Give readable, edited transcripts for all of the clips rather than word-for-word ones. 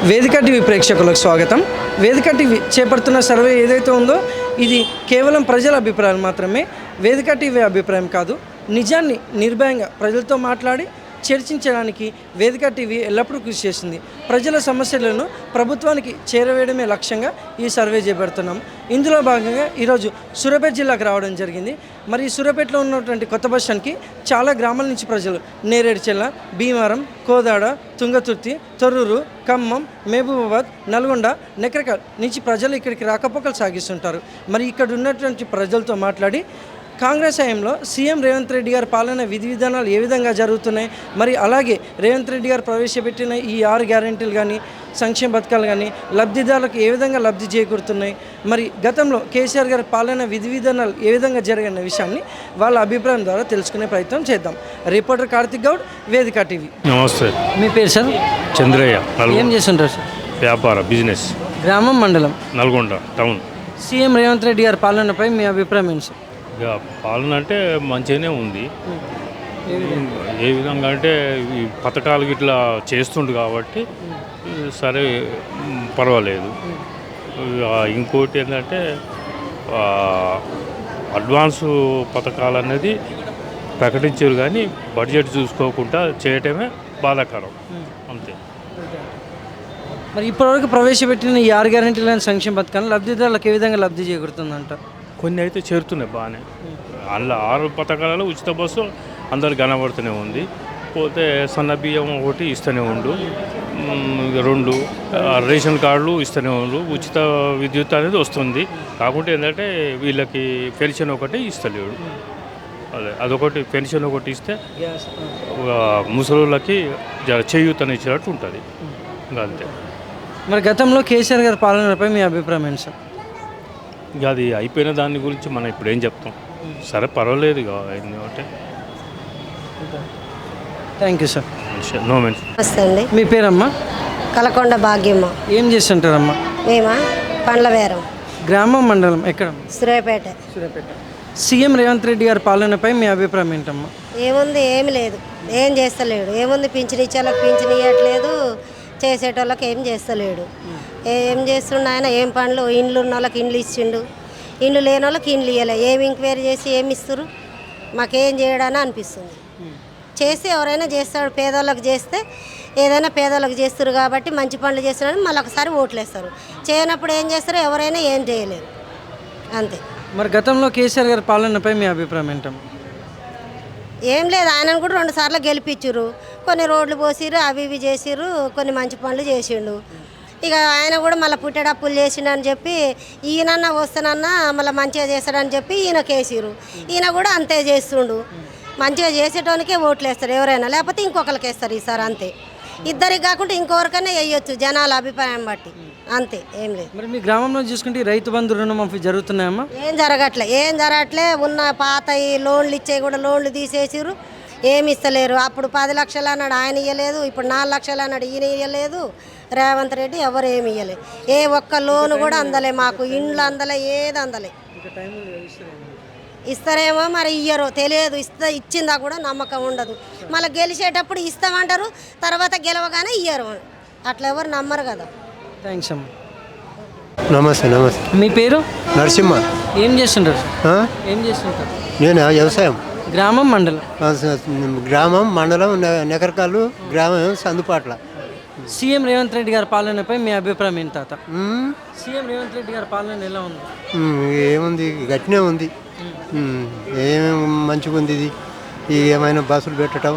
వేదిక టీవీ ప్రేక్షకులకు స్వాగతం. వేదిక టీవీ చేపడుతున్న సర్వే ఏదైతే ఉందో ఇది కేవలం ప్రజల అభిప్రాయాలు మాత్రమే. వేదిక టీవీ అభిప్రాయం కాదు. నిజాన్ని నిర్భయంగా ప్రజలతో మాట్లాడి చర్చించడానికి వేదిక టీవీ ఎల్లప్పుడూ కృషి చేస్తుంది. ప్రజల సమస్యలను ప్రభుత్వానికి చేరవేయడమే లక్ష్యంగా ఈ సర్వే చేపడుతున్నాం. ఇందులో భాగంగా ఈరోజు సూర్యాపేట జిల్లాకు రావడం జరిగింది. మరి ఈ సూర్యాపేటలో ఉన్నటువంటి కొత్త బస్ స్టాండ్కి చాలా గ్రామాల నుంచి ప్రజలు నేరేడుచెల్ల, భీమారం, కోదాడ, తుంగతుర్తి, తొర్రూరు, ఖమ్మం, మహబూబాబాద్, నల్గొండ, నెక్రకల్ నుంచి ప్రజలు ఇక్కడికి రాకపోకలు సాగిస్తుంటారు. మరి ఇక్కడ ఉన్నటువంటి ప్రజలతో మాట్లాడి కాంగ్రెస్ హయాంలో సీఎం రేవంత్ రెడ్డి గారి పాలన విధి విధానాలు ఏ విధంగా జరుగుతున్నాయి, మరి అలాగే రేవంత్ రెడ్డి గారు ప్రవేశపెట్టిన ఈ 6 గ్యారెంటీలు కానీ సంక్షేమ పథకాలు కానీ లబ్ధిదారులకు ఏ విధంగా లబ్ధి చేకూరుతున్నాయి, మరి గతంలో కేసీఆర్ గారి పాలన విధి విధానాలు ఏ విధంగా జరిగిన విషయాన్ని వాళ్ళ అభిప్రాయం ద్వారా తెలుసుకునే ప్రయత్నం చేద్దాం. రిపోర్టర్ కార్తిక్ గౌడ్, వేదిక టీవీ. నమస్తే. మీ పేరు సార్? చంద్రయ్య. ఏం చేస్తుంటారు సార్? వ్యాపార బిజినెస్. గ్రామం, మండలం? నల్గొండ టౌన్. సీఎం రేవంత్ రెడ్డి గారి పాలనపై మీ అభిప్రాయం ఏంటి సార్? ఇక పాలన అంటే మంచిగానే ఉంది. ఏ విధంగా అంటే ఈ పథకాలు ఇట్లా చేస్తుండు కాబట్టి సరే పర్వాలేదు. ఇంకోటి ఏంటంటే అడ్వాన్సు పథకాలు అనేది ప్రకటించారు కానీ బడ్జెట్ చూసుకోకుండా చేయటమే బాధాకరం, అంతే. మరి ఇప్పటివరకు ప్రవేశపెట్టిన ఈ 6 గ్యారెంటీలైన సంక్షేమ పథకాలను లబ్ధిదారులకు ఏ విధంగా లబ్ధి చేకూరుతుందంట? కొన్ని అయితే చేరుతున్నాయి బాగానే. అందులో 6 పథకాలలో ఉచిత బస్సు అందరు కనబడుతూనే ఉంది. పోతే సన్న బియ్యం ఒకటి ఇస్తూనే ఉండు, 2 రేషన్ కార్డులు ఇస్తూనే ఉండు, ఉచిత విద్యుత్ అనేది వస్తుంది. కాకుంటే ఏంటంటే వీళ్ళకి పెన్షన్ ఒకటి ఇస్తలేడు. అదొకటి పెన్షన్ ఒకటి ఇస్తే ముసలిళ్ళకి చేయూతని ఇచ్చినట్టు ఉంటుంది, ఇంకా అంతే. మరి గతంలో కేసీఆర్ గారి పాలనపై మీ అభిప్రాయం ఏంటి సార్? ఇక అది అయిపోయిన దాని గురించి మనం ఇప్పుడు ఏం చెప్తాం. సరే పర్వాలేదు ఇక అయింది ఒకటే. Thank you sir. No mention. నమస్తే అండి. మీ పేరమ్మా? కలకొండ భాగ్యమ్మ. ఏం చేస్తుంటారమ్మా? మేమా పండ్ల వేరం. గ్రామం, మండలం ఎక్కడ? సూర్యాపేట. సూర్యాపేట. సీఎం రేవంత్ రెడ్డి గారి పాలనపై మీ అభిప్రాయం ఏంటమ్మా? ఏముంది, ఏమి లేదు, ఏం చేస్తలేడు. ఏముంది, పింఛన్ ఇచ్చేళ్ళకి పింఛన్ ఇవ్వట్లేదు, చేసేటోళ్ళకి ఏం చేస్తలేడు. ఏం చేస్తుండ ఆయన? ఏం పనులు, ఇండ్లు ఉన్న వాళ్ళకి ఇండ్లు ఇచ్చిండు, ఇండ్లు లేని వాళ్ళకి ఇండ్లు ఇవ్వలే. ఏమి ఎంక్వైరీ చేసి ఏమి ఇస్తారు? మాకేం చేయడాని అనిపిస్తుంది. చేసి ఎవరైనా చేస్తాడు, పేదోళ్ళకి చేస్తే ఏదైనా పేదోళ్ళకి చేస్తారు కాబట్టి మంచి పనులు చేస్తున్నారని మళ్ళీ ఒకసారి ఓట్లు వేస్తారు. చేయనప్పుడు ఏం చేస్తారు? ఎవరైనా ఏం చేయలేరు, అంతే. మరి గతంలో కేసీఆర్ గారి పాలనపై మీ అభిప్రాయం ఏంటమ్మా? ఏం లేదు, ఆయనను కూడా 2 సార్లు గెలిపించారు, కొన్ని రోడ్లు పోసిరు, అవి ఇవి చేసిరు, కొన్ని మంచి పనులు చేసిండు. ఇక ఆయన కూడా మళ్ళీ పుట్టేటప్పులు చేసిండని చెప్పి ఈయనన్నా వస్తానన్నా మళ్ళీ మంచిగా చేస్తాడని చెప్పి ఈయనకేసిరు. ఈయన కూడా అంతే చేస్తుండు. మంచిగా చేసేటోనికే ఓట్లు వేస్తారు ఎవరైనా, లేకపోతే ఇంకొకరికి వేస్తారు ఈసారి, అంతే. ఇద్దరికి కాకుండా ఇంకొకరికైనా వేయొచ్చు జనాల అభిప్రాయం బట్టి, అంతే, ఏం లేదు. మరి మీ గ్రామంలో చూసుకుంటే రైతు బంధు రుణమాఫీ జరుగుతున్నాయమ్మా? ఏం జరగట్లే. ఉన్న పాత ఈ లోన్లు ఇచ్చే కూడా లోన్లు తీసేసిరు, ఏమి ఇస్తలేరు. అప్పుడు 10 లక్షలు అన్నాడు, ఆయన ఇవ్వలేదు. ఇప్పుడు 4 లక్షలు అన్నాడు, ఈయన ఇవ్వలేదు. రేవంత్ రెడ్డి ఎవరు ఏమి ఇవ్వలేదు. ఏ ఒక్క లోను కూడా అందలే, మాకు ఇండ్లు అందలే, ఏది అందలే. ఇస్తారేమో మరి ఇయ్యరో తెలియదు. ఇచ్చిందా కూడా నమ్మకం ఉండదు. మళ్ళీ గెలిచేటప్పుడు ఇస్తామంటారు, తర్వాత గెలవగానే ఇయ్యరు. అట్లా ఎవరు నమ్మరు కదా. థ్యాంక్స్ అమ్మా. నమస్తే. మీ పేరు? నరసింహ. ఏం చేస్తుంటారు? ఏం చేస్తుంటారు? నేను వ్యవసాయం. గ్రామం, మండలం? గ్రామం, మండలం, నెకరకాలు, గ్రామం సందుపాట్ల. సీఎం రేవంత్ రెడ్డి గారి పాలనపై మీ అభిప్రాయం ఏంటి తాత? సీఎం రేవంత్ రెడ్డి గారి పాలన ఎలా ఉంది? ఏముంది, గట్టినే ఉంది. ఏమేమి మంచిగా ఉంది. ఇది ఏమైనా బస్సులు పెట్టడం,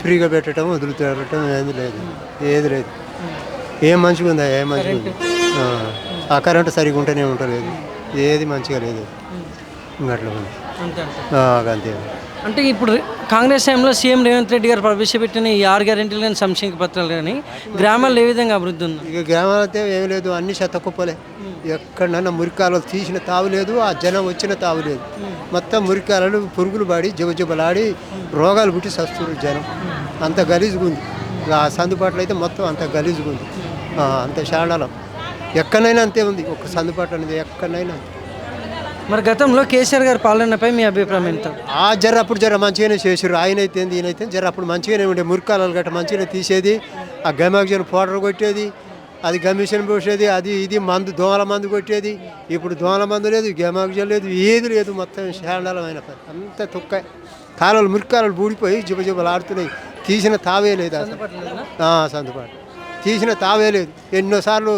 ఫ్రీగా పెట్టడం, వదులుతూ ఏది లేదు. ఏం మంచిగా ఉందా? ఏం మంచిగా ఉంది. ఆ కరెంటు సరిగా ఉంటేనే ఉండలేదు, ఏది మంచిగా లేదు. అట్లా ఉంది, అంతే. అంటే ఇప్పుడు కాంగ్రెస్ టైంలో సీఎం రేవంత్ రెడ్డి గారు ప్రవేశపెట్టిన ఈ 6 గ్యారెంటీలు కానీ సంక్షేమ పత్రాలు కానీ గ్రామాల్లో ఏ విధంగా అభివృద్ధి ఉంది? ఇక గ్రామాలు అయితే ఏమి లేదు, అన్ని చెత్త కుప్పలే. ఎక్కడన్నా మురికాలు తీసిన తావు లేదు, ఆ జనం వచ్చిన తావు లేదు. మొత్తం మురికాలు పురుగులు పడి జబలాడి రోగాలు పుట్టి సస్తున్నారు జనం. అంత గలీజుగా ఉంది. ఆ సందుబాటులో అయితే మొత్తం అంత గలీజుగా ఉంది, అంత శాడాలం. ఎక్కడైనా అంతే ఉంది. ఒక సందుబాటు అనేది ఎక్కడైనా. మరి గతంలో కేసీఆర్ గారి పాలనపై మీ అభిప్రాయం ఎంత? అప్పుడు మంచిగానే చేసారు. ఆయన అయితే ఈయనైతే అప్పుడు మంచిగానే ఉండే. మురికాలు గట్ట మంచిగానే తీసేది, ఆ గమాక్సిజన్ పౌడర్ కొట్టేది, అది కమిషన్ పోసేది, అది ఇది మందు దోమల మందు కొట్టేది. ఇప్పుడు దోమల మందు లేదు, గెమాగ్జల్ లేదు, ఏది లేదు. మొత్తం శాండలమైన పని అంత తొక్క. కాలువలు మురికాలు బూడిపోయి జిబజిబలాడుతున్నాయి. తీసిన తావే లేదు అసలు. సందుబాటు తీసిన తావే లేదు. ఎన్నోసార్లు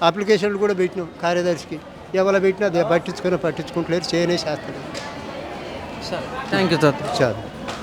అప్లికేషన్లు కూడా పెట్టినాం కార్యదర్శికి. ఎవరు పెట్టినా పట్టించుకుంటలేరు, చేయనే చేస్తలేదు. థ్యాంక్ యూ తాత. చాలు.